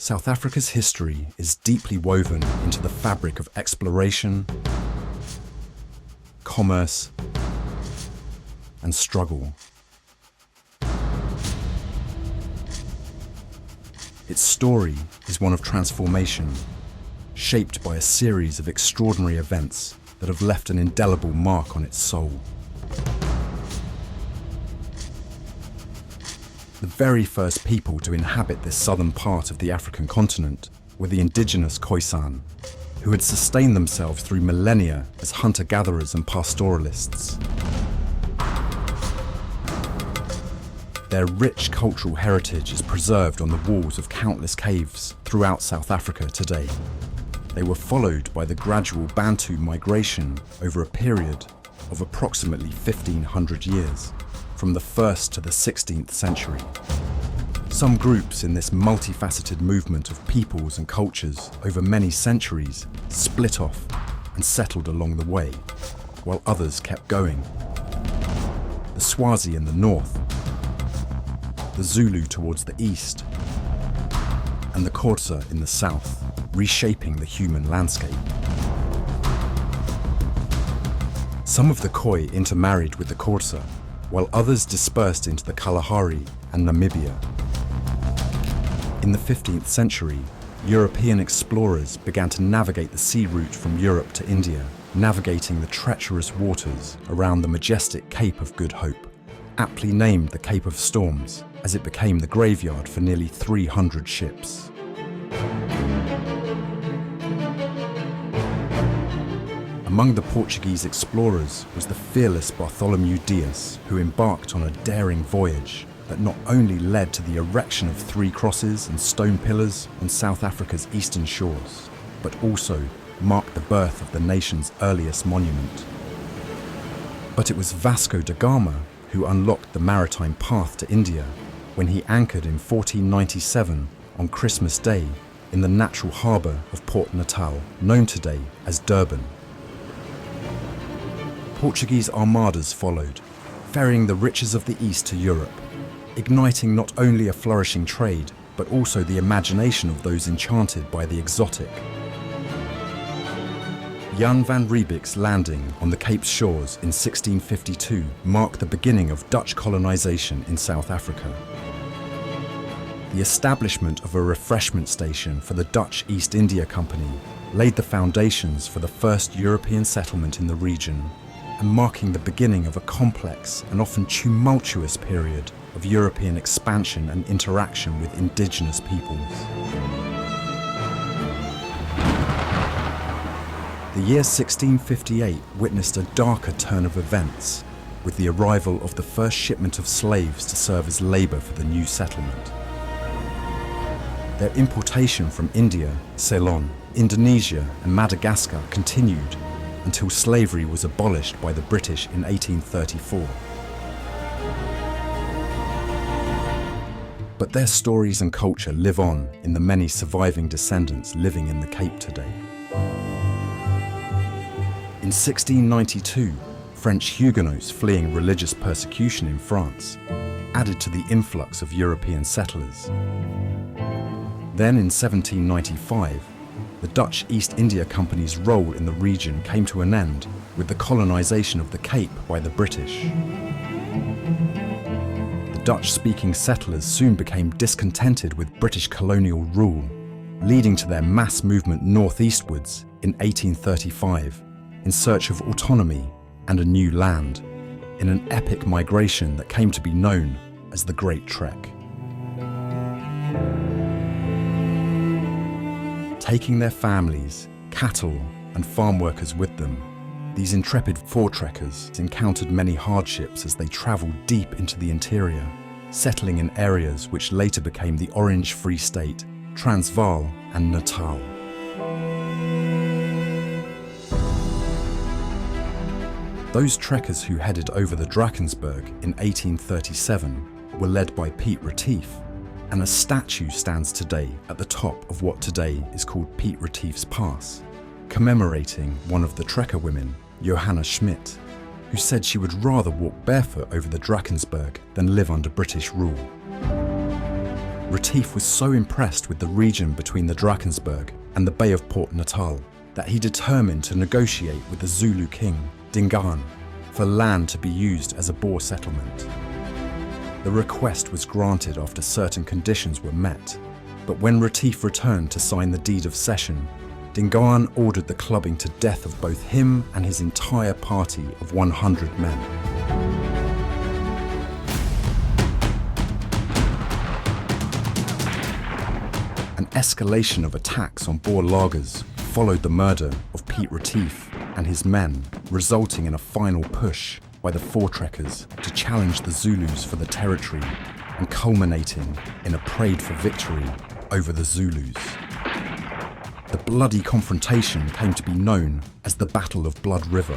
South Africa's history is deeply woven into the fabric of exploration, commerce, and struggle. Its story is one of transformation, shaped by a series of extraordinary events that have left an indelible mark on its soul. The very first people to inhabit this southern part of the African continent were the indigenous Khoisan, who had sustained themselves through millennia as hunter-gatherers and pastoralists. Their rich cultural heritage is preserved on the walls of countless caves throughout South Africa today. They were followed by the gradual Bantu migration over a period of approximately 1,500 years, from the 1st to the 16th century. Some groups in this multifaceted movement of peoples and cultures over many centuries split off and settled along the way, while others kept going. The Swazi in the north, the Zulu towards the east, and the Xhosa in the south, reshaping the human landscape. Some of the Khoi intermarried with the Xhosa, while others dispersed into the Kalahari and Namibia. In the 15th century, European explorers began to navigate the sea route from Europe to India, navigating the treacherous waters around the majestic Cape of Good Hope, aptly named the Cape of Storms, as it became the graveyard for nearly 300 ships. Among the Portuguese explorers was the fearless Bartholomew Diaz, who embarked on a daring voyage that not only led to the erection of 3 crosses and stone pillars on South Africa's eastern shores, but also marked the birth of the nation's earliest monument. But it was Vasco da Gama who unlocked the maritime path to India when he anchored in 1497 on Christmas Day in the natural harbour of Port Natal, known today as Durban. Portuguese armadas followed, ferrying the riches of the East to Europe, igniting not only a flourishing trade, but also the imagination of those enchanted by the exotic. Jan van Riebeeck's landing on the Cape's shores in 1652 marked the beginning of Dutch colonisation in South Africa. The establishment of a refreshment station for the Dutch East India Company laid the foundations for the first European settlement in the region, and marking the beginning of a complex and often tumultuous period of European expansion and interaction with indigenous peoples. The year 1658 witnessed a darker turn of events, with the arrival of the first shipment of slaves to serve as labour for the new settlement. Their importation from India, Ceylon, Indonesia and Madagascar continued until slavery was abolished by the British in 1834. But their stories and culture live on in the many surviving descendants living in the Cape today. In 1692, French Huguenots fleeing religious persecution in France added to the influx of European settlers. Then in 1795, the Dutch East India Company's role in the region came to an end with the colonisation of the Cape by the British. The Dutch-speaking settlers soon became discontented with British colonial rule, leading to their mass movement northeastwards in 1835 in search of autonomy and a new land, in an epic migration that came to be known as the Great Trek. Taking their families, cattle and farm workers with them, these intrepid Voortrekkers encountered many hardships as they travelled deep into the interior, settling in areas which later became the Orange Free State, Transvaal and Natal. Those trekkers who headed over the Drakensberg in 1837 were led by Piet Retief, and a statue stands today at the top of what today is called Piet Retief's Pass, commemorating one of the trekker women, Johanna Schmidt, who said she would rather walk barefoot over the Drakensberg than live under British rule. Retief was so impressed with the region between the Drakensberg and the Bay of Port Natal that he determined to negotiate with the Zulu king, Dingaan, for land to be used as a Boer settlement. The request was granted after certain conditions were met, but when Retief returned to sign the deed of cession, Dingaan ordered the clubbing to death of both him and his entire party of 100 men. An escalation of attacks on Boer lagers followed the murder of Piet Retief and his men, resulting in a final push by the Voortrekkers to challenge the Zulus for the territory and culminating in a parade for victory over the Zulus. The bloody confrontation came to be known as the Battle of Blood River.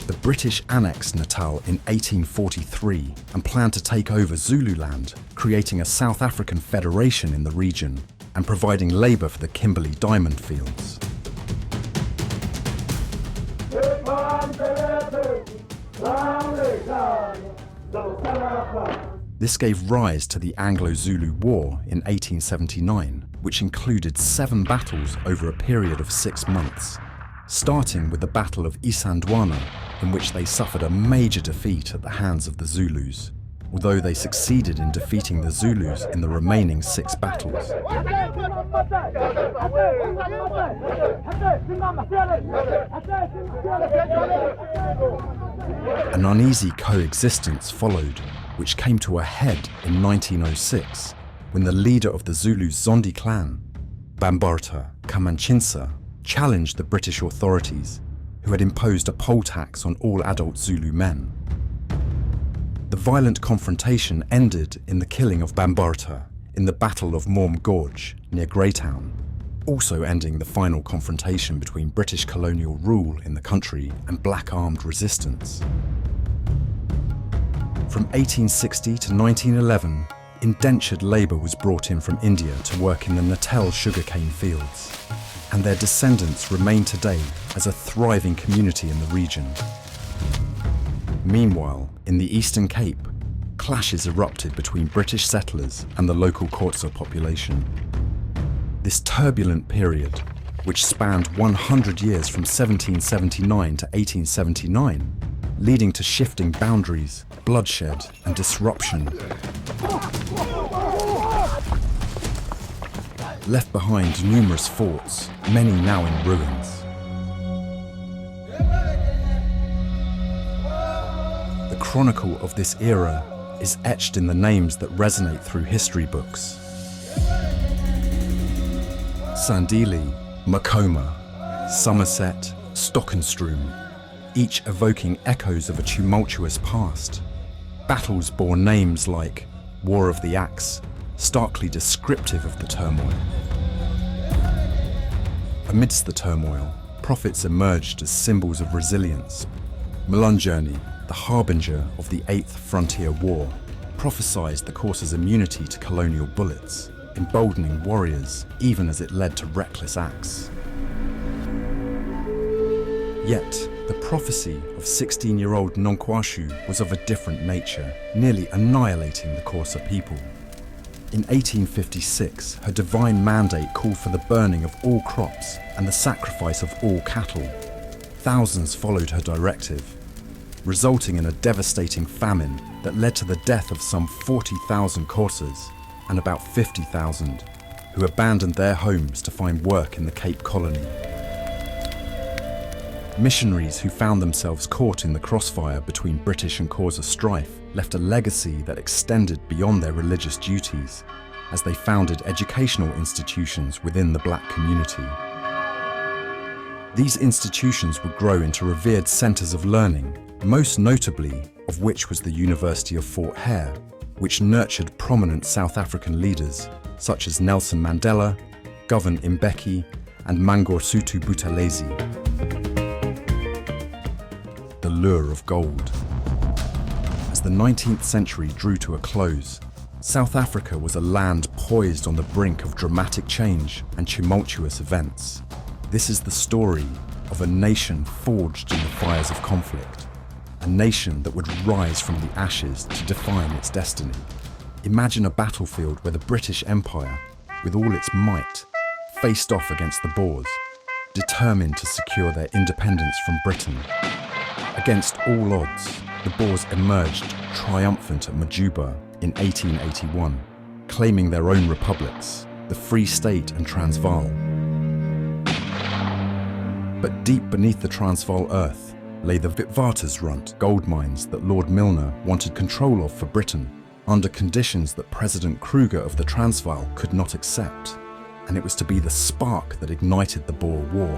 The British annexed Natal in 1843 and planned to take over Zululand, creating a South African federation in the region and providing labour for the Kimberley diamond fields. This gave rise to the Anglo-Zulu War in 1879, which included 7 battles over a period of 6 months, starting with the Battle of Isandlwana, in which they suffered a major defeat at the hands of the Zulus, although they succeeded in defeating the Zulus in the remaining 6 battles. An uneasy coexistence followed, which came to a head in 1906, when the leader of the Zulu Zondi clan, Bambatha Kamanchinsa, challenged the British authorities, who had imposed a poll tax on all adult Zulu men. The violent confrontation ended in the killing of Bambatha in the Battle of Morm Gorge near Greytown, also ending the final confrontation between British colonial rule in the country and black armed resistance. From 1860 to 1911, indentured labour was brought in from India to work in the Natal sugarcane fields, and their descendants remain today as a thriving community in the region. Meanwhile, in the Eastern Cape, clashes erupted between British settlers and the local Xhosa population. This turbulent period, which spanned 100 years from 1779 to 1879, leading to shifting boundaries, bloodshed and disruption, left behind numerous forts, many now in ruins. The chronicle of this era is etched in the names that resonate through history books. Sandili, Makoma, Somerset, Stockenstroom, each evoking echoes of a tumultuous past. Battles bore names like War of the Axe, starkly descriptive of the turmoil. Amidst the turmoil, prophets emerged as symbols of resilience. Mulunjani, the harbinger of the 8th Frontier War, prophesied the Xhosa's immunity to colonial bullets, emboldening warriors even as it led to reckless acts. Yet, the prophecy of 16-year-old Nonkwashu was of a different nature, nearly annihilating the Xhosa people. In 1856, her divine mandate called for the burning of all crops and the sacrifice of all cattle. Thousands followed her directive, resulting in a devastating famine that led to the death of some 40,000 Xhosas and about 50,000 who abandoned their homes to find work in the Cape Colony. Missionaries who found themselves caught in the crossfire between British and Xhosa strife left a legacy that extended beyond their religious duties as they founded educational institutions within the black community. These institutions would grow into revered centres of learning, most notably of which was the University of Fort Hare, which nurtured prominent South African leaders such as Nelson Mandela, Govan Mbeki, and Mangosuthu Buthelezi. The lure of gold. As the 19th century drew to a close, South Africa was a land poised on the brink of dramatic change and tumultuous events. This is the story of a nation forged in the fires of conflict, a nation that would rise from the ashes to define its destiny. Imagine a battlefield where the British Empire, with all its might, faced off against the Boers, determined to secure their independence from Britain. Against all odds, the Boers emerged triumphant at Majuba in 1881, claiming their own republics, the Free State and Transvaal. But deep beneath the Transvaal earth lay the Witwatersrand gold mines that Lord Milner wanted control of for Britain, under conditions that President Kruger of the Transvaal could not accept, and it was to be the spark that ignited the Boer War.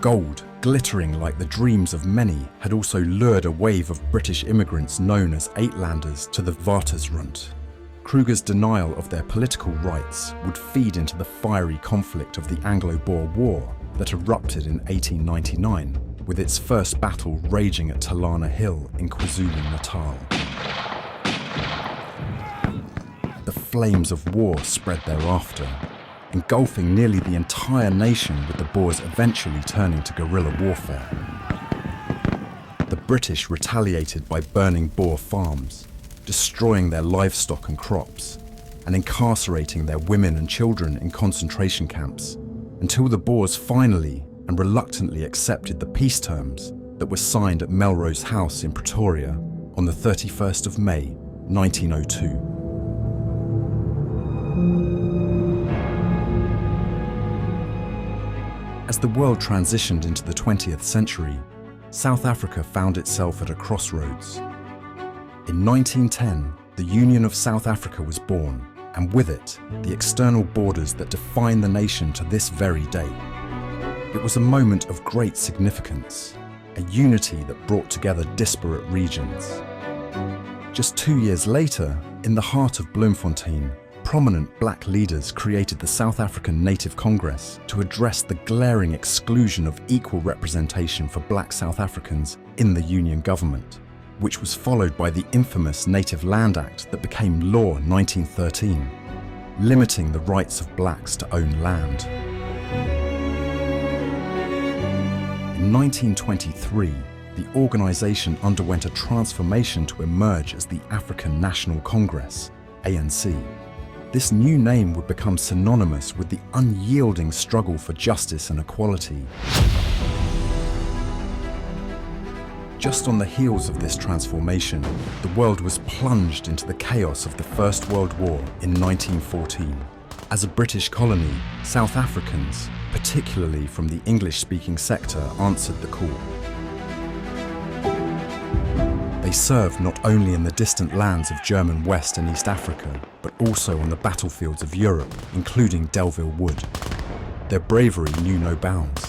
Gold, glittering like the dreams of many, had also lured a wave of British immigrants known as Uitlanders to the Witwatersrand. Kruger's denial of their political rights would feed into the fiery conflict of the Anglo-Boer War that erupted in 1899, with its first battle raging at Talana Hill in KwaZulu-Natal. The flames of war spread thereafter, engulfing nearly the entire nation, with the Boers eventually turning to guerrilla warfare. The British retaliated by burning Boer farms, destroying their livestock and crops, and incarcerating their women and children in concentration camps, until the Boers finally and reluctantly accepted the peace terms that were signed at Melrose House in Pretoria on the 31st of May, 1902. As the world transitioned into the 20th century, South Africa found itself at a crossroads. In 1910, the Union of South Africa was born, and with it, the external borders that define the nation to this very day. It was a moment of great significance, a unity that brought together disparate regions. Just 2 years later, in the heart of Bloemfontein, prominent black leaders created the South African Native Congress to address the glaring exclusion of equal representation for black South Africans in the Union government, which was followed by the infamous Native Land Act that became law in 1913, limiting the rights of blacks to own land. In 1923, the organisation underwent a transformation to emerge as the African National Congress, ANC. This new name would become synonymous with the unyielding struggle for justice and equality. Just on the heels of this transformation, the world was plunged into the chaos of the First World War in 1914. As a British colony, South Africans, particularly from the English-speaking sector, answered the call. They served not only in the distant lands of German West and East Africa, but also on the battlefields of Europe, including Delville Wood. Their bravery knew no bounds.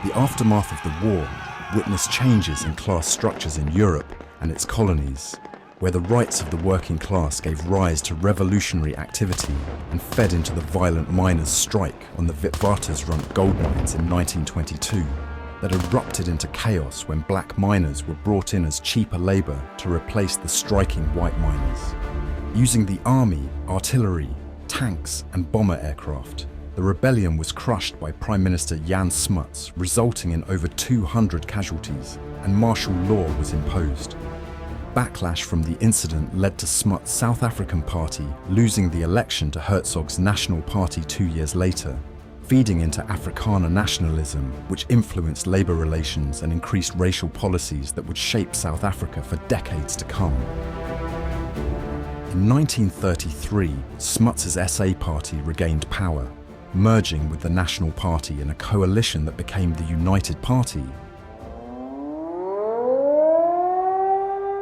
The aftermath of the war witnessed changes in class structures in Europe and its colonies, where the rights of the working class gave rise to revolutionary activity and fed into the violent miners' strike on the Witwatersrand gold mines in 1922. That erupted into chaos when black miners were brought in as cheaper labour to replace the striking white miners. Using the army, artillery, tanks and bomber aircraft, the rebellion was crushed by Prime Minister Jan Smuts, resulting in over 200 casualties, and martial law was imposed. Backlash from the incident led to Smuts' South African Party losing the election to Herzog's National Party 2 years later, feeding into Afrikaner nationalism, which influenced labour relations and increased racial policies that would shape South Africa for decades to come. In 1933, Smuts' SA party regained power, merging with the National Party in a coalition that became the United Party.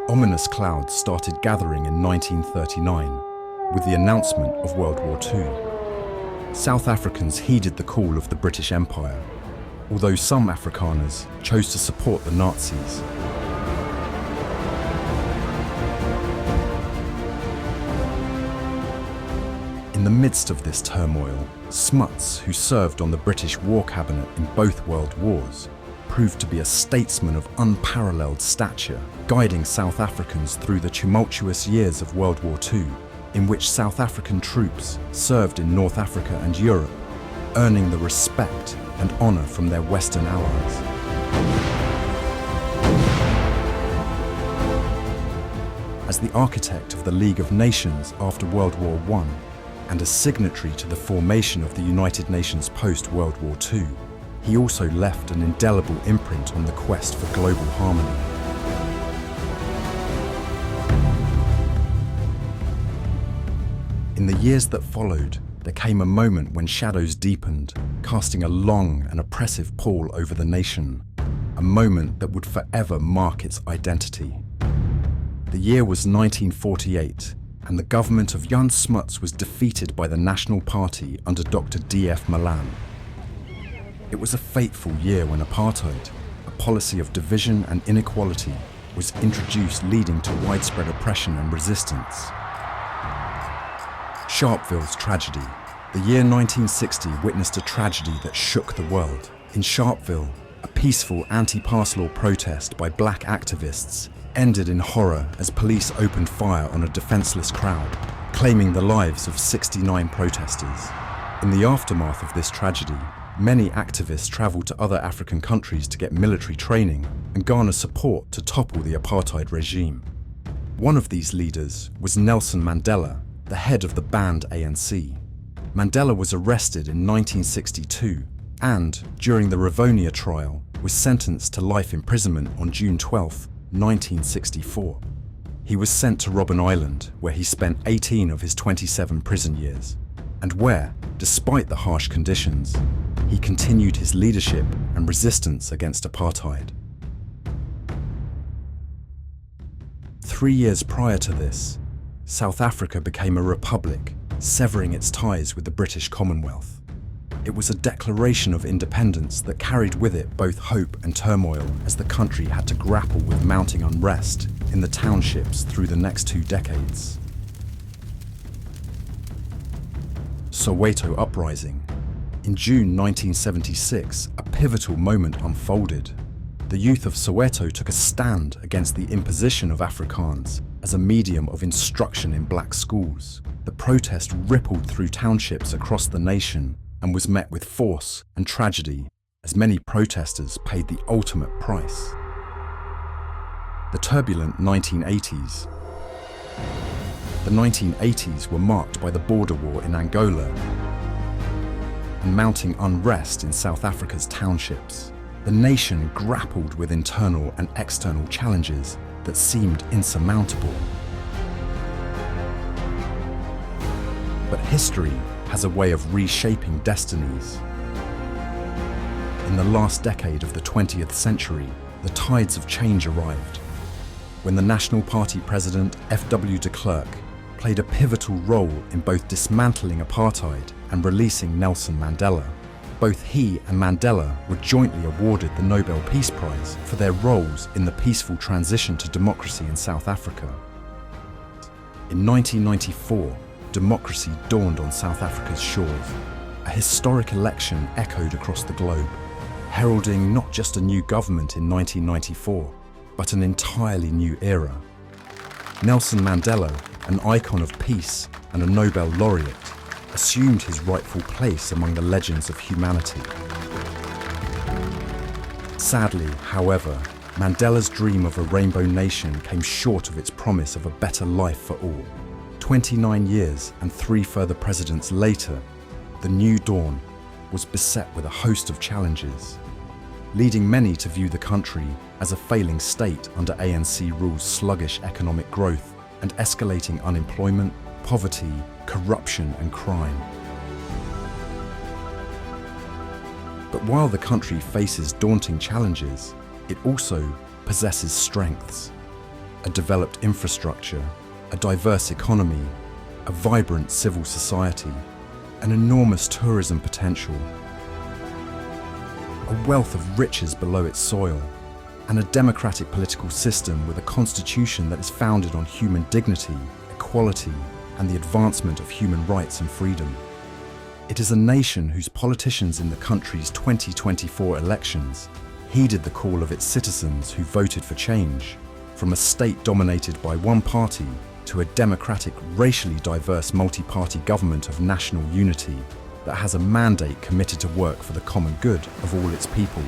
Ominous clouds started gathering in 1939, with the announcement of World War II. South Africans heeded the call of the British Empire, although some Afrikaners chose to support the Nazis. In the midst of this turmoil, Smuts, who served on the British War Cabinet in both World Wars, proved to be a statesman of unparalleled stature, guiding South Africans through the tumultuous years of World War II, in which South African troops served in North Africa and Europe, earning the respect and honour from their Western allies. as the architect of the League of Nations after World War I and a signatory to the formation of the United Nations post-World War II, he also left an indelible imprint on the quest for global harmony. In the years that followed, there came a moment when shadows deepened, casting a long and oppressive pall over the nation, a moment that would forever mark its identity. The year was 1948, and the government of Jan Smuts was defeated by the National Party under Dr. D.F. Malan. It was a fateful year when apartheid, a policy of division and inequality, was introduced, leading to widespread oppression and resistance. Sharpeville's tragedy. The year 1960 witnessed a tragedy that shook the world. In Sharpeville, a peaceful anti-pass law protest by black activists ended in horror as police opened fire on a defenseless crowd, claiming the lives of 69 protesters. In the aftermath of this tragedy, many activists travelled to other African countries to get military training and garner support to topple the apartheid regime. One of these leaders was Nelson Mandela, the head of the banned ANC. Mandela was arrested in 1962 and, during the Rivonia trial, was sentenced to life imprisonment on June 12, 1964. He was sent to Robben Island, where he spent 18 of his 27 prison years, and where, despite the harsh conditions, he continued his leadership and resistance against apartheid. 3 years prior to this, South Africa became a republic, severing its ties with the British Commonwealth. It was a declaration of independence that carried with it both hope and turmoil as the country had to grapple with mounting unrest in the townships through the next 2 decades. Soweto Uprising. In June 1976, a pivotal moment unfolded. The youth of Soweto took a stand against the imposition of Afrikaans as a medium of instruction in black schools. The protest rippled through townships across the nation and was met with force and tragedy as many protesters paid the ultimate price. The turbulent 1980s. The 1980s were marked by the border war in Angola and mounting unrest in South Africa's townships. The nation grappled with internal and external challenges that seemed insurmountable. But history has a way of reshaping destinies. In the last decade of the 20th century, the tides of change arrived, when the National Party president F.W. de Klerk played a pivotal role in both dismantling apartheid and releasing Nelson Mandela. Both he and Mandela were jointly awarded the Nobel Peace Prize for their roles in the peaceful transition to democracy in South Africa. In 1994, democracy dawned on South Africa's shores. A historic election echoed across the globe, heralding not just a new government in 1994, but an entirely new era. Nelson Mandela, an icon of peace and a Nobel laureate, assumed his rightful place among the legends of humanity. Sadly, however, Mandela's dream of a rainbow nation came short of its promise of a better life for all. 29 years and 3 further presidents later, the new dawn was beset with a host of challenges, leading many to view the country as a failing state under ANC rule's sluggish economic growth and escalating unemployment, poverty, corruption and crime. But while the country faces daunting challenges, it also possesses strengths: a developed infrastructure, a diverse economy, a vibrant civil society, an enormous tourism potential, a wealth of riches below its soil, and a democratic political system with a constitution that is founded on human dignity, equality, and the advancement of human rights and freedom. It is a nation whose politicians in the country's 2024 elections heeded the call of its citizens who voted for change, from a state dominated by one party to a democratic, racially diverse multi-party government of national unity that has a mandate committed to work for the common good of all its people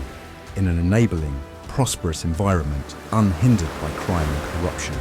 in an enabling, prosperous environment unhindered by crime and corruption.